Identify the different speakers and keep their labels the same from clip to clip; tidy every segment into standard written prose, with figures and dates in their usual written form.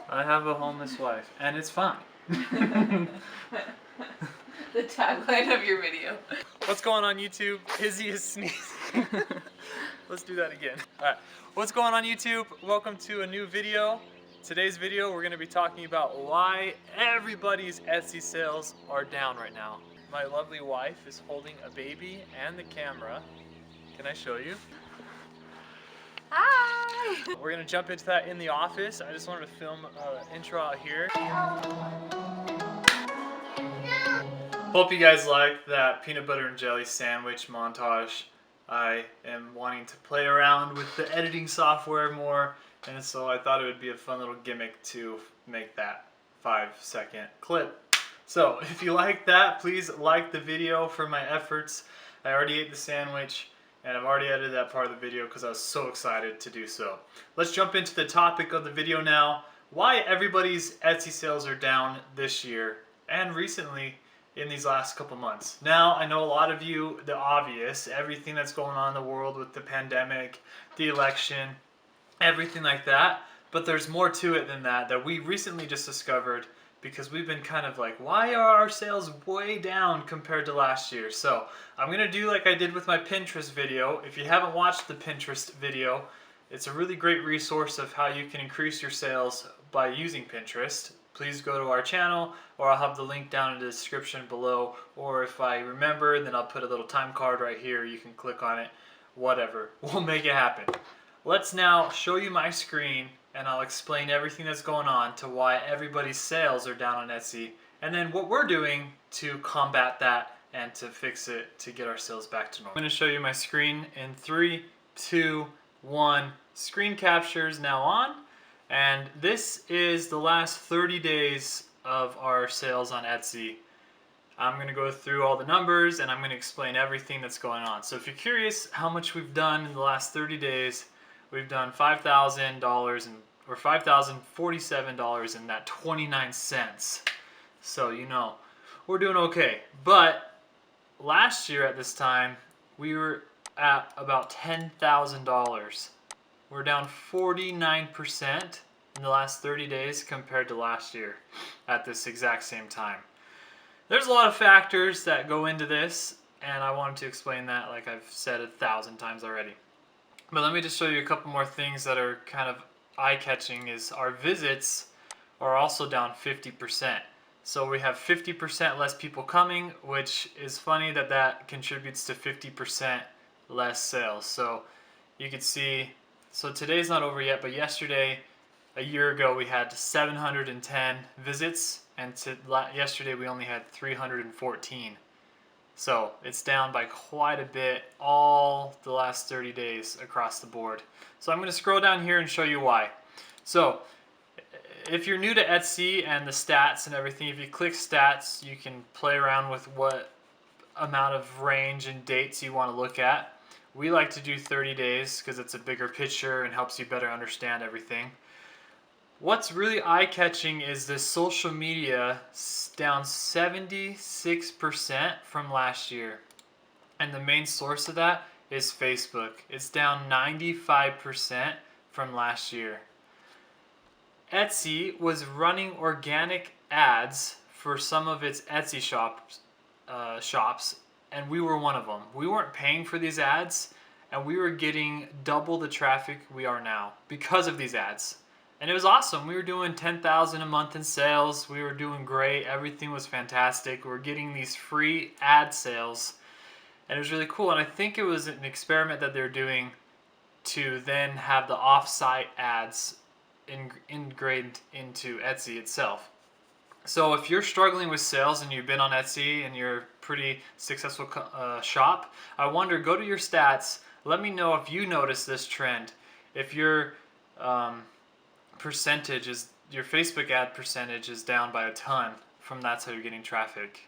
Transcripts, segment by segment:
Speaker 1: I have a homeless wife, and it's fine.
Speaker 2: The tagline of your video.
Speaker 1: What's going on YouTube? Izzy is sneezing. Let's do that again. Alright, what's going on YouTube? Welcome to a new video. Today's video we're going to be talking about why everybody's Etsy sales are down right now. My lovely wife is holding a baby and the camera. Can I show you?
Speaker 2: Hi!
Speaker 1: We're going to jump into that in the office. I just wanted to film an intro out here. Hope you guys liked that peanut butter and jelly sandwich montage. I am wanting to play around with the editing software more, and so I thought it would be a fun little gimmick to make that 5-second clip. So if you like that, please like the video for my efforts. I already ate the sandwich, and I've already edited that part of the video because I was so excited to do so. Let's jump into the topic of the video now. Why everybody's Etsy sales are down this year and recently in these last couple months. Now, I know a lot of you, the obvious, everything that's going on in the world with the pandemic, the election, everything like that, but there's more to it than that we recently just discovered because we've been kind of like, why are our sales way down compared to last year? So I'm gonna do like I did with my Pinterest video. If you haven't watched the Pinterest video, it's a really great resource of how you can increase your sales by using Pinterest. Please go to our channel, or I'll have the link down in the description below, or if I remember, then I'll put a little time card right here. You can click on it, whatever. We'll make it happen. Let's now show you my screen, and I'll explain everything that's going on to why everybody's sales are down on Etsy, and then what we're doing to combat that and to fix it to get our sales back to normal. I'm going to show you my screen in 3, 2, 1. Screen capture is now on. And this is the last 30 days of our sales on Etsy. I'm going to go through all the numbers and I'm going to explain everything that's going on. So if you're curious how much we've done in the last 30 days, we've done $5,000 or $5,047 and that 29 cents. So you know, we're doing okay. But last year at this time, we were at about $10,000. We're down 49% in the last 30 days compared to last year at this exact same time. There's a lot of factors that go into this, and I wanted to explain that like I've said 1,000 times already. But let me just show you a couple more things that are kind of eye-catching. Is our visits are also down 50%. So we have 50% less people coming, which is funny that contributes to 50% less sales. So you can see, so today's not over yet, but yesterday, a year ago, we had 710 visits, and yesterday we only had 314. So it's down by quite a bit all the last 30 days across the board. So I'm going to scroll down here and show you why. So if you're new to Etsy and the stats and everything, if you click stats, you can play around with what amount of range and dates you want to look at. We like to do 30 days because it's a bigger picture and helps you better understand everything. What's really eye-catching is this social media down 76% from last year. And the main source of that is Facebook. It's down 95% from last year. Etsy was running organic ads for some of its Etsy shops, and we were one of them. We weren't paying for these ads, and we were getting double the traffic we are now because of these ads. And it was awesome. We were doing $10,000 a month in sales. We were doing great. Everything was fantastic. We were getting these free ad sales, and it was really cool. And I think it was an experiment that they're doing to then have the off-site ads integrated into Etsy itself. So if you're struggling with sales and you've been on Etsy and you're a pretty successful shop, I wonder, go to your stats. Let me know if you notice this trend. If your your Facebook ad percentage is down by a ton from that's how you're getting traffic.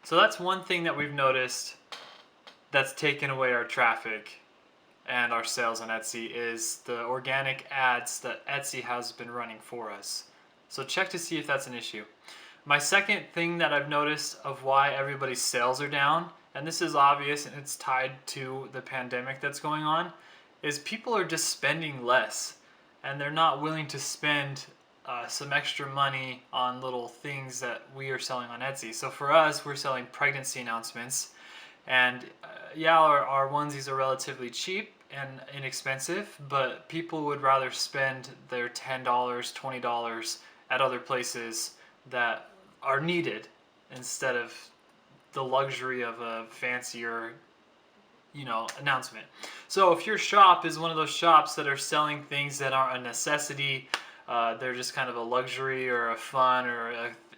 Speaker 1: So that's one thing that we've noticed that's taken away our traffic and our sales on Etsy is the organic ads that Etsy has been running for us. So check to see if that's an issue. My second thing that I've noticed of why everybody's sales are down, and this is obvious and it's tied to the pandemic that's going on, is people are just spending less and they're not willing to spend some extra money on little things that we are selling on Etsy. So for us, we're selling pregnancy announcements, and yeah, our onesies are relatively cheap and inexpensive, but people would rather spend their $10, $20 at other places that are needed instead of the luxury of a fancier, announcement. So if your shop is one of those shops that are selling things that aren't a necessity, they're just kind of a luxury or a fun or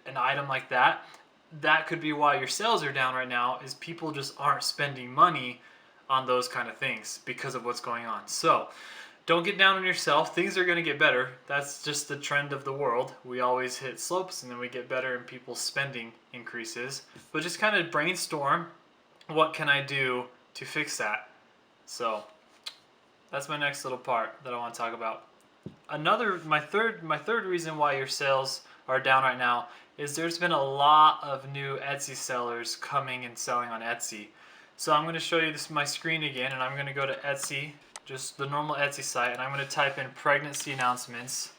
Speaker 1: an item like that, that could be why your sales are down right now, is people just aren't spending money on those kind of things because of what's going on. So don't get down on yourself. Things are going to get better. That's just the trend of the world. We always hit slopes and then we get better and people's spending increases. But just kind of brainstorm, what can I do to fix that? So that's my next little part that I want to talk about. My third reason why your sales are down right now is there's been a lot of new Etsy sellers coming and selling on Etsy. So I'm going to show you my screen again, and I'm going to go to Etsy, just the normal Etsy site, and I'm going to type in pregnancy announcements.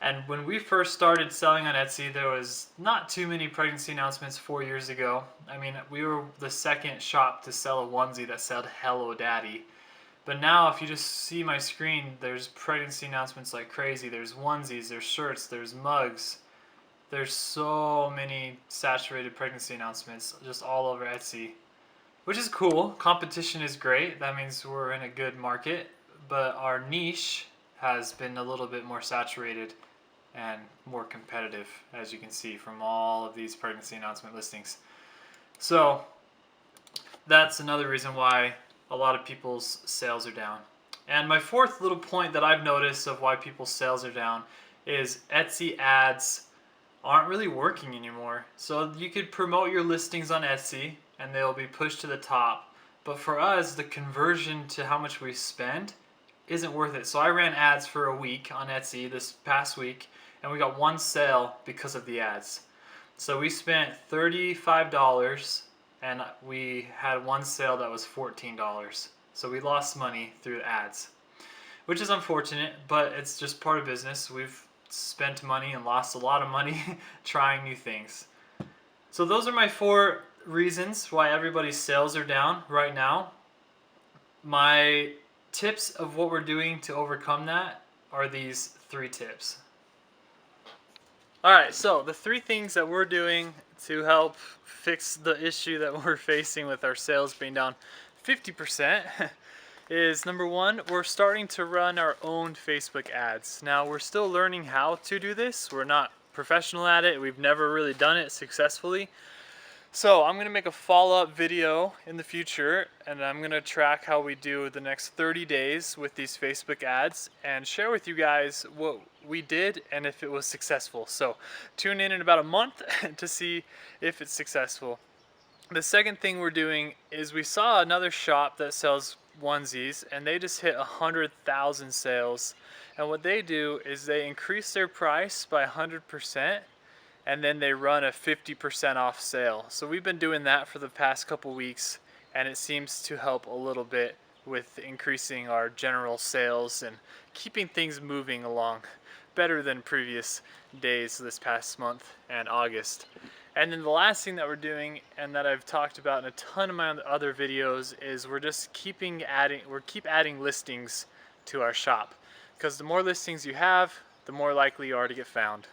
Speaker 1: And when we first started selling on Etsy, there was not too many pregnancy announcements 4 years ago. I mean, we were the second shop to sell a onesie that said "Hello Daddy." But now, if you just see my screen, there's pregnancy announcements like crazy. There's onesies, there's shirts, there's mugs. There's so many saturated pregnancy announcements just all over Etsy, which is cool. Competition is great. That means we're in a good market. But our niche has been a little bit more saturated and more competitive, as you can see from all of these pregnancy announcement listings. So that's another reason why a lot of people's sales are down. And my fourth little point that I've noticed of why people's sales are down is Etsy ads aren't really working anymore. So you could promote your listings on Etsy and they'll be pushed to the top. But for us, the conversion to how much we spend isn't worth it. So I ran ads for a week on Etsy this past week, and we got one sale because of the ads. So we spent $35 and we had one sale that was $14. So we lost money through ads, which is unfortunate, but it's just part of business. We've spent money and lost a lot of money trying new things. So those are my 4 reasons why everybody's sales are down right now. My tips of what we're doing to overcome that are these 3 tips. Alright, so the 3 things that we're doing to help fix the issue that we're facing with our sales being down 50% is, number 1, we're starting to run our own Facebook ads. Now, we're still learning how to do this. We're not professional at it. We've never really done it successfully. So I'm going to make a follow-up video in the future, and I'm going to track how we do the next 30 days with these Facebook ads and share with you guys what we did and if it was successful. So tune in about a month to see if it's successful. The second thing we're doing is we saw another shop that sells onesies, and they just hit 100,000 sales. And what they do is they increase their price by 100%, and then they run a 50% off sale. So we've been doing that for the past couple weeks, and it seems to help a little bit with increasing our general sales and keeping things moving along better than previous days this past month and August. And then the last thing that we're doing, and that I've talked about in a ton of my other videos, is we're just keep adding listings to our shop. Because the more listings you have, the more likely you are to get found.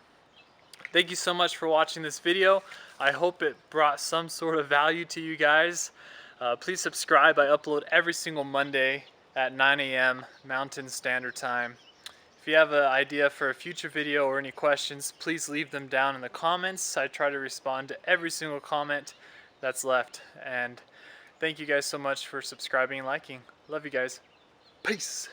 Speaker 1: Thank you so much for watching this video. I hope it brought some sort of value to you guys. Please subscribe. I upload every single Monday at 9 a.m. Mountain Standard Time. If you have an idea for a future video or any questions, please leave them down in the comments. I try to respond to every single comment that's left. And thank you guys so much for subscribing and liking. Love you guys. Peace.